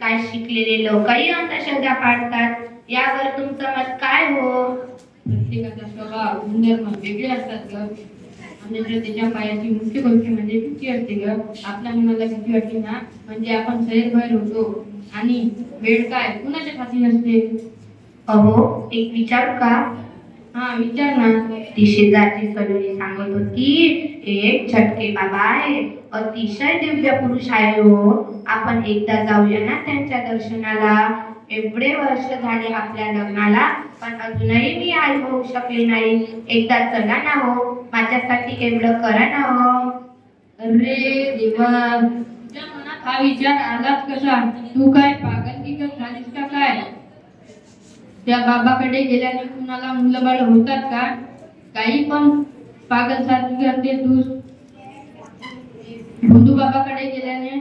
काय शिकलेले लोकही अंधश्रद्धा पाळतात, यावर तुमचं मत काय हो? प्रत्येकाचा स्वभाव गुणधर्म वेगळे असतात ग. अंधश्रद्धेच्या पायाची मुख्य गोष्ट म्हणजे भीती असते ग. आपल्या मनाला भीती वाटली ना म्हणजे आपण सैरभैर होतो आणि वेळ काय कुणाच्या हाती नसते. अहो, एक विचारू का? हा विचार ना. ती शेजारची सलोनी सांगत होती, एक झटके बाबा आहे, अतिशय दिव्य पुरुष आहे हो. आपण एकदा जाऊया ना त्यांच्या दर्शनाला. एवढे वर्ष झाले आपल्या लग्नाला, पण अजूनही मी आई होऊ शकले नाही. एकदा चला ना हो, माझ्यासाठी एवढं करा ना हो. अरे देवा, तुझ्या मनात हा विचार आलाच कसा? तू काय पागल की झालीस का काय? त्या बाबाकडे गेल्याने कुणाला मुलं बाळ होतात का? काही पण पागल सारखी करते तू. भोंदू बाबाकडे गेल्याने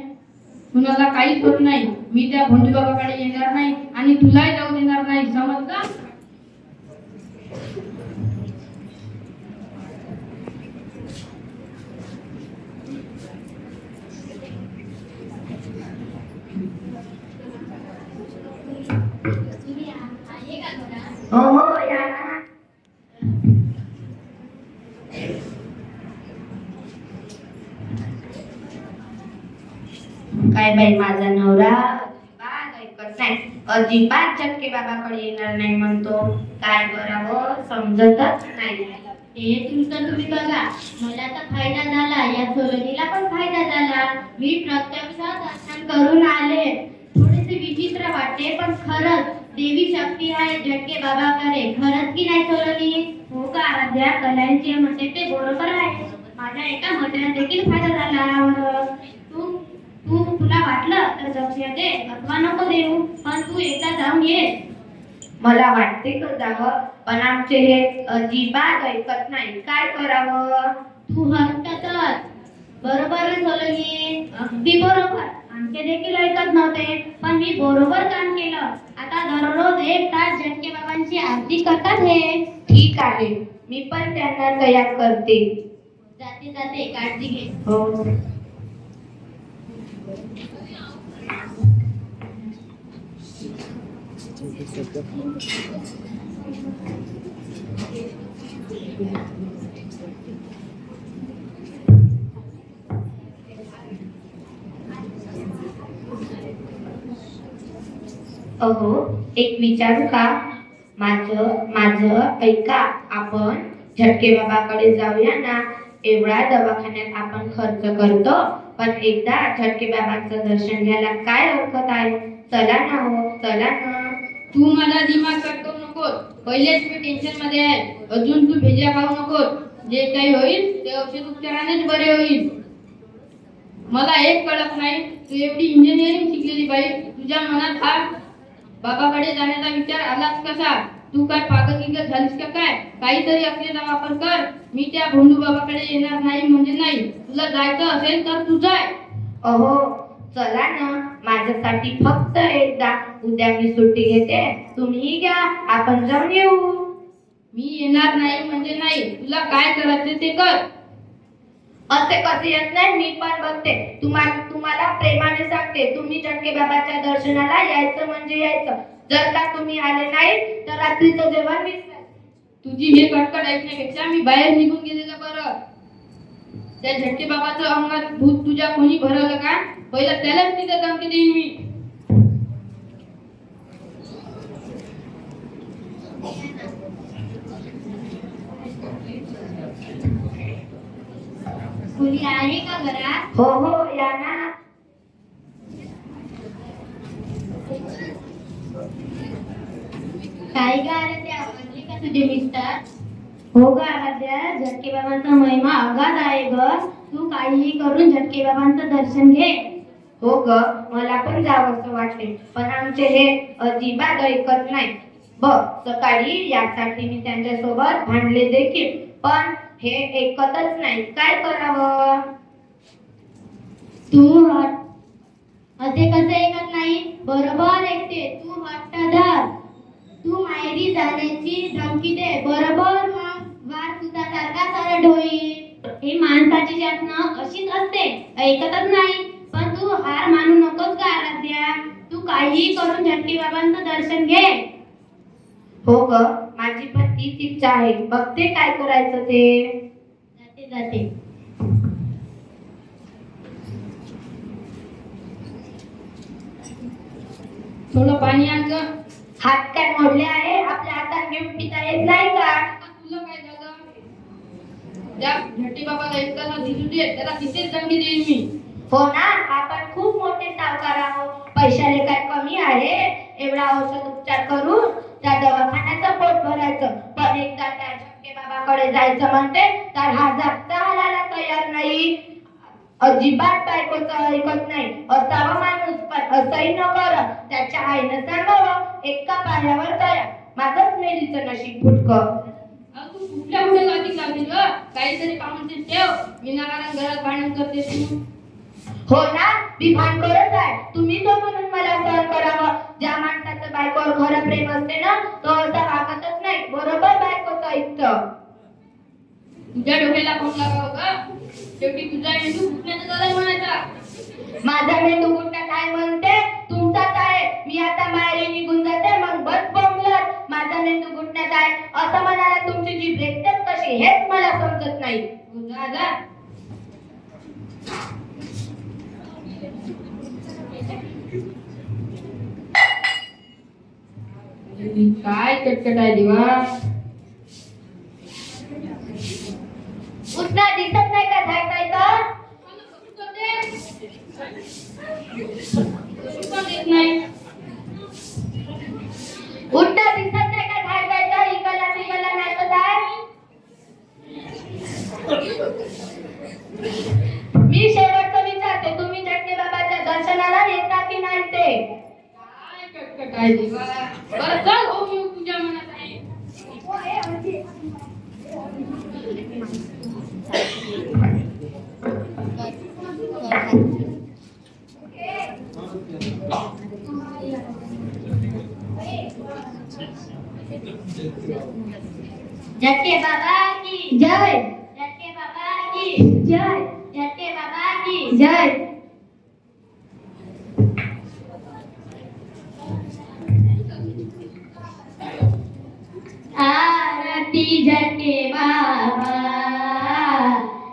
कुणाला काहीच होत नाही. मी त्या भोंदू बाबाकडे येणार नाही आणि तुलाही जाऊ देणार नाही, समजलं? हो हो, या ना. काय बाई, माझा नवरा अजिबात ऐकत नाही, अजिबात झटके बाबाकडे येणार नाही म्हणतो. काय करावं समजतच नाही. हे तुमचं तुम्ही बघा, मला तर फायदा झाला, या सोलोनीला पण फायदा झाला. मी प्रत्यक्ष दर्शन करून आले. थोडेसे विचित्र वाटते, पण खरंच देवी शक्ती आहे झटके बाबाकडे. खरंच की नाही सोलोनी? हो का आराध्या, कलांचे म्हणते ते बरोबर आहे. माझ्या एका मताला देखील फायदा झाला. तुला वाटलं तर दक्ष दे अथवा नको देऊ, पण तू एकदा जाऊन ये. मला वाटते का जावं, पण आमचे हे अजिबात ऐकत नाही. काय करावं? तू हरकतच. बरोबर सोलोनी, अगदी बरोबर. आमचे देखील ऐकत नव्हते, पण मी बरोबर काम केलं. आता दररोज 1 तास झटके बाबांची आरती करतात हे. ठीक आहे, मी पण त्यांना तयार करते. जाते जाते काळजी घे. हो. अहो, एक विचारू का? माझं ऐका, आपण झटके बाबाकडे जाऊया ना. एवढा दवाखान्यात आपण खर्च करतो, पण एकदा झटके बाबांचं दर्शन घ्यायला काय हरकत आहे? चला ना हो, चला ना. तू मला दिमाग करतो नको. पहिलेच मी टेन्शन मध्ये आहे, अजून तू भेजा खाऊ नको. जे काही होईल ते औषध उपचारानेच बरे होईल. मला एक कळत नाही, तू एवढी इंजिनिअरिंग शिकलेली बाई, तुझ्या मनात हा बाबाकडे जाण्याचा विचार आलाच कसा? तू काय पागल की झालीस का काय? काहीतरी अक्कलेचा वापर कर. मी त्या भोंदू बाबाकडे येणार नाही म्हणजे नाही. तुला जायचं असेल तर तू जाय. अहो, चला ना, माझ्यासाठी फक्त एकदा. उद्या मी सुट्टी घेते, तुम्ही घ्या, आपण जाऊन येऊ. मी येणार नाही म्हणजे नाही. तुला काय करायचं ते कर. असे कसे येत नाही? मी पण बघते. तुम्हाला प्रेमाने सांगते, तुम्ही झटके बाबाच्या दर्शनाला यायचं म्हणजे यायचं. जर का तुम्ही आले नाही तर रात्रीचं जेवण विसरायचं. तुझी हे कटकट ऐकण्यापेक्षा मी बाहेर निघून गेलेलं बरं. त्या झटके बाबाचं अंगात भूत तुझ्या कोणी भरवलं का? पहिला त्यालाच तिथे धमकी देईन मी. कोणी आहे का घरात? हो हो, या ना. काय ग आराध्या, आवडले का तुझे मिस्टर? हो ग आराध्या, झटके बाबांचा महिमा अगाध आहे ग. तू काहीही करून झटके बाबांचं दर्शन घे. हो ग, मला पण जावंसं वाटते, पण आमचे हे अजिबात ऐकत नाही. बघ, सकाळी यासाठी मी त्यांच्यासोबत भांडले देखील, पण हे ऐकतच नाही. काय करावं? तू असे कसे ऐकत नाही? बरोबर ऐकते. तू हट्ट धर. तू माहेरी जाण्याची धमकी दे. बरोबर, मग वार तुझा सारखा सरळ होईल. ही माणसाची जातनं अशीच असते, ऐकतच नाही. पण तू हार मानू नकोस का आराध्या. तू काही करून झटके बाबांचं दर्शन घे. हो ग, माझी पण तीच इच्छा आहे. बघते काय करायचं ते. जाते जाते. थोडं पाणी आण ग. हात काय मोडले आहे? आपल्या हातात घेऊन पिता येत नाही का? आता तुला काय झालं? त्या झटके बाबाला एकट्याला दिसू दे, त्याला तिथेच दंडी देईन मी. हो ना, आपण खूप मोठे सावकार आहोत. पैशाले काय कमी आहे? एवढा औषध उपचार करून त्या दवाखान्याचं पोट भरायचं. पण एकदा त्या झटके बाबाकडे जायचं म्हणते तर हा जागता हालायला तयार नाही. अजिबात बायकोचं ऐकत नाही. असावा माणूस, पण असंही न कर. त्याच्या आईनं सांगावं, एका पायावर तयार. माझंच मेलीचं नशीब फुटकं. तू कुठल्या कुठे लादी लावली ग? काहीतरी कामाचे ठेव. विनाकारण घरात भांडण करते तू. हो ना, मी भान करत आहे. तुम्ही तो म्हणून मला सहन करावं. ज्या माणसाचं बायकोवर खरं प्रेम असते ना, तो असा वागतच नाही. बरोबर बायकोचं ऐकतं. तुझ्या डोक्याला कोण लागावं ग? शेवटी तुझा मेंदू फुटण्याचा झालाय म्हणायचा. माझा मेंदू गुंडात आहे म्हणते, तुमचाच आहे. मी आता माहेरी निघून जाते, मग बस बोंबलत. माझा मेंदू गुंडात आहे असं म्हणायला तुमची जी भेटतेच कशी, हेच मला समजत नाही. जा जा. काय कटकट आहे देवा. उठणं दिसत नाही का झाकायचं? नाही उठणं दिसत नाही का झाकायचं? इकडला तिकडला नाचत आहे. मी शेवटचं विचारते, तुम्ही झटके बाबाच्या दर्शनाला येता की नाही ते? काय कटकट आहे देवा. बरं चल, हो मी तुझ्या मनात आहे. झटके बाबा की जय. झटके बाबा की जय. झटके बाबा की जय. आरती झटके बाबा,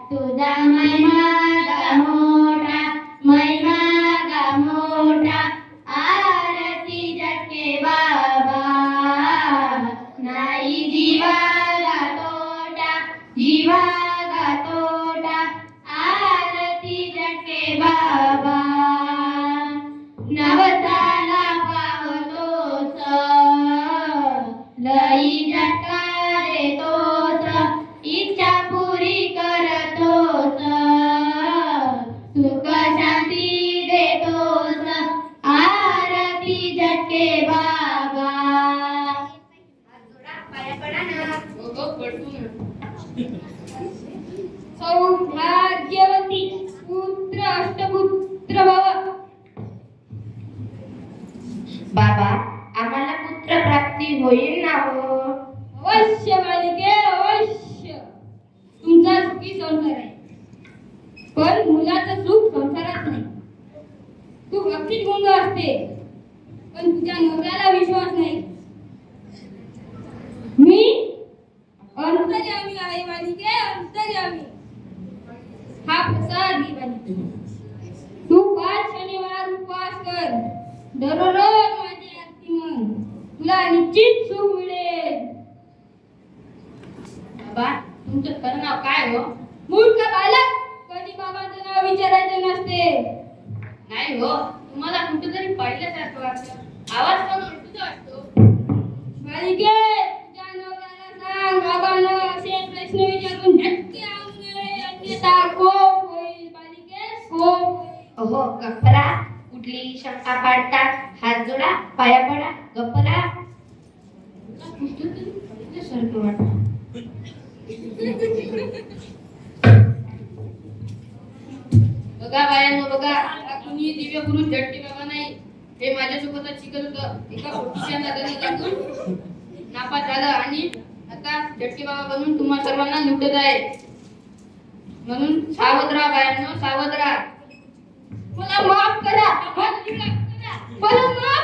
तुझा महिमा गा मोठा, महिमा गा मोठा. आरती झटके बाबा, नाही जीवा गा तोटा, जीवा गा तोटा. आरती झटके बाबा, नवसाला पावतोस, लई झटका देतोस, इच्छा पुरी करतोस, सुख शांती देतोस. आरती झटके बाबा. पाया पडा ना. हो हो, पडतो ना. सौभाग्यवती पुत्र अष्टपुत्र भव. बाबा, आम्हाला पुत्र प्राप्ती होईल ना हो? अवश्य बालिके, अवश्य. तुमचा सुखी संसार आहे, पण मुलाचं सुख संसारात नाही. तू भक्तीत गुंग असते, पण तुझ्या नवऱ्याला विश्वास नाही. मी अंतर्यामी आहे बालिके, अंतर्यामी. हा प्रसाद घे बालिके. तू 5 शनिवार उपवास कर. दररोज माझी आरती म्हण. तुला निश्चित सुख मिळेल. बाबा, तुमचं खरं नाव काय हो? मूर्ख बालक, कधी बाबाचं नाव विचारायचं नसते. नाही हो, तुम्हाला कुठेतरी पाहिल्यासारखं वाटतं. आवाज पण उलटूच वाटतो. बालिके, तुझ्या नवऱ्याला सांग, बाबांना असे प्रश्न विचारून झटके आणू नये, अन्यथा कोप होईल. बालिके, कोप होईल. हो, गप्परा. कुठली शंका पाडतात? हात जोडा, पाया पडा, गप्परा. सारखं वाटतं. बघा बायांनो, बघा, हा कुणी दिव्य पुरुष झटके बाबा नाही. हे माझ्यासोबतच शिकत होतं. एका मोठ्या नादाने लागून नापास झालं आणि आता झटके बाबा बनून तुम्हा सर्वांना लुटत आहे. म्हणून सावध राहा बायांनो, सावध राहा. मला माफ करा, मला माफ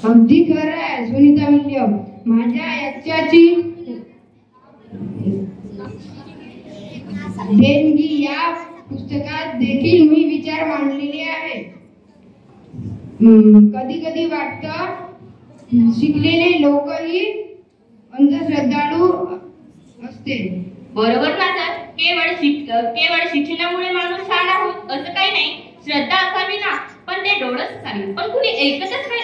अगदी खरं आहे सुनीता विल्यम. माझ्या याच्याची देणगी या पुस्तकात देखील मी विचार मांडलेले आहे. कधी कधी वाटतं शिकलेले लोकही अंधश्रद्धाळू असते. बरोबर ना सर. केवळ शिक्षणामुळे माणूस शहाणा होत असं काही नाही. श्रद्धा असावी ना, पण ते डोळस असावी. पण कुणी ऐकतच नाही.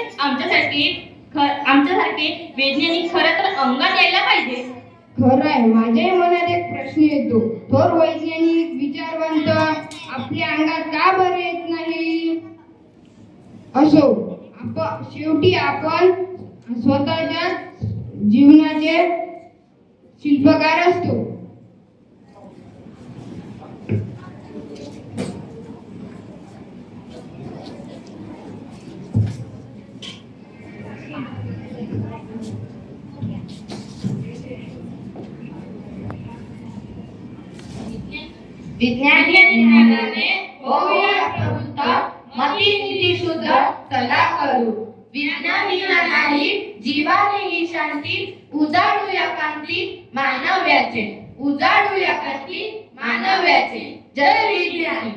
आमच्यासारखे वैज्ञानिक खरं तर अंगात यायला पाहिजे. खरं आहे. माझ्याही मनात एक प्रश्न येतो. थोर वैज्ञानिक विचारवंत आपल्या अंगात का बरं येत नाही? असो, शेवटी आपण स्वतःच्या जीवनाचे शिल्पकार असतो. विज्ञानाने होऊया प्रबुद्ध, मती निधी शुद्ध चला करू. विज्ञानाने जीवाने शांती, उजाडूया कांती मानव्याचे. उजाडूया कांती मानव्याचे. जय विज्ञान.